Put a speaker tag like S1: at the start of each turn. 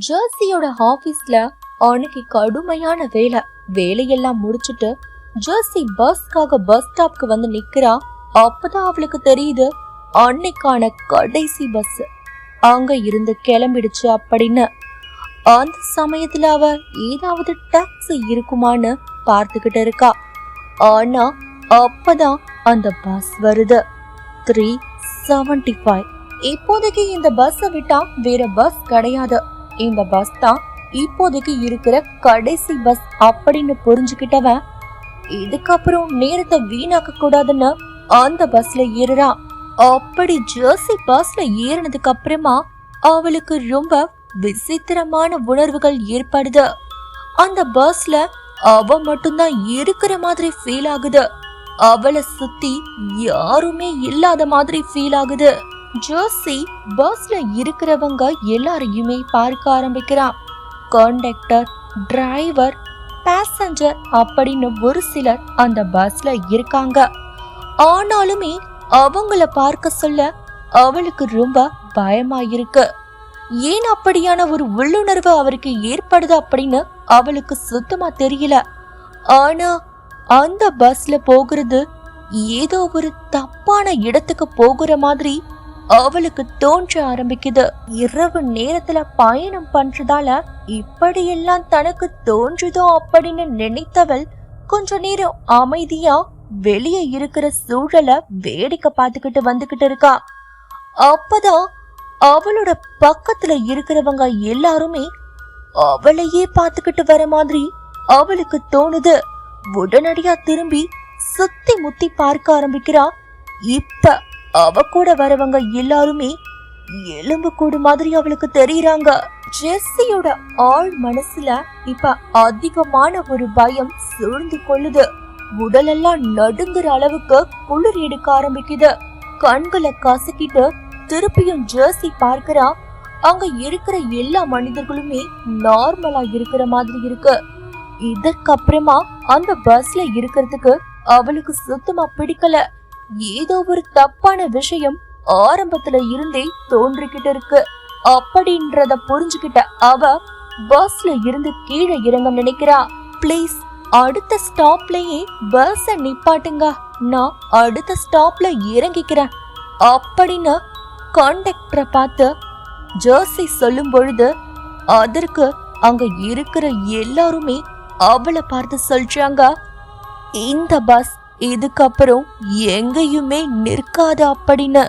S1: ஜெர்சியோட ஆபீஸ்ல அன்னைக்கு கடுமையான வேலையெல்லாம் முடிச்சிட்டு ஜெர்சி பஸ்க்காக பஸ் ஸ்டாப்க்கு வந்து நிக்கிறா. அப்பதான் அவளுக்கு தெரியுது அன்னைக்கான கடைசி பஸ் அங்க இருந்து கிளம்பிடுச்சு அப்படின்னு. அந்த சமயத்துல அவ ஏதாவது டாக்ஸி இருக்குமான்னு பார்த்துக்கிட்டு இருக்கா. ஆனா அப்பதான் அந்த பஸ் வருது 375. இப்போதைக்கு இந்த பஸ் விட்டா வேற பஸ் கிடையாது, இந்த பஸ் தான் இப்போதைக்கு இருக்கிற கடைசி பஸ் அப்படின்னு புரிஞ்சுக்கிட்டவன் இதுக்கப்புறம் நேரத்தை வீணாக்க கூடாதுன்னு அந்த பஸ்ல ஏறுறா. அப்படி ஜெர்சி பஸ்ல ஏறினதுக்கு அப்புறமா அவளுக்கு ரொம்ப விசித்திரமான உணர்வுகள் ஏற்படுது. அந்த பஸ்ல அவ மட்டும்தான் இருக்கிற மாதிரி ஃபீல் ஆகுது. அவளை சுத்தி யாருமே இல்லாத மாதிரி ஃபீல் ஆகுது. ஜெர்சி பஸ்ல இருக்கிறவங்க எல்லாரையுமே பார்க்க ஆரம்பிக்கிறான். கண்டக்டர், டிரைவர், பேசஞ்சர் அப்படின்னு ஒரு சிலர் அந்த பஸ்ல இருக்காங்க. ஆனாலுமே அவங்கள பார்க்க சொல்ல அவளுக்கு ரொம்ப பயமா இருக்கு. ஏன் அப்படியான ஒரு உள்ளுணர்வு அவருக்கு ஏற்படுது அப்படின்னு அவளுக்கு சுத்தமா தெரியல. ஆனா அந்த பஸ்ல போகிறது ஏதோ ஒரு தப்பான இடத்துக்கு போகிற மாதிரி அவளுக்கு தோன்ற ஆரம்பிக்குது. இரவு நேரத்துல பயணம் பண்றதால இப்படியெல்லாம் தனக்கு தோன்றுதோ அப்படின்னு நினைத்தவள் கொஞ்ச நேரம் அமைதியா வெளியே இருக்கிற சூழலை வேடிக்கை பார்த்துக்கிட்டு வந்துகிட்டு இருக்கா. அப்பதான் அவளோட பக்கத்துல இருக்கிறவங்க எல்லாருமே அவளையே பார்த்துக்கிட்டு வர மாதிரி அவளுக்கு தோணுது. உடனடியா திரும்பி சுத்தி முத்தி பார்க்க ஆரம்பிக்கிறா. இப்ப அவ கூட வரவங்க எல்லாருமே எலும்பு கூடு மாதிரி அவளுக்கு தெரியுறாங்க. ஜெர்சியோட ஆள் மனசுல இப்ப அதிகமான ஒரு பயம் சூழ்ந்து கொள்ளுது. உடலெல்லாம் நடுங்குற அளவுக்கு குளிர் எடுக்க ஆரம்பிக்குது. கண்களை கசக்கிட்டு திருப்பியும் ஜெர்சி பார்க்கிறா. அங்க இருக்கிற எல்லா மனிதர்களுமே நார்மலா இருக்கிற மாதிரி இருக்கு. இதற்கப்புறமா அந்த பஸ்ல இருக்கிறதுக்கு அவளுக்கு சுத்தமா பிடிக்கல. ஏதோ ஒரு தப்பான விஷயம் ஆரம்பத்துல இருந்தே தோன்றிக்கிட்டு இருக்கு அப்படின்றத புரிஞ்சுக்கிட்ட அவ பஸ்ல இருந்து கீழே இறங்க நினைக்கிறா. பிளீஸ் அடுத்த ஸ்டாப்லயே பஸ் நிப்பாட்டுங்க, நான் அடுத்த ஸ்டாப்ல இறங்கிக்கிறேன் அப்படின்னு கண்டக்டரை பார்த்து ஜெர்சி சொல்லும் பொழுது அதற்கு அங்க இருக்கிற எல்லாருமே அவளை பார்த்து சொல்றாங்க, இந்த பஸ் இதுக்கப்புறம் எங்கேயுமே நிற்காது அப்படின்னு.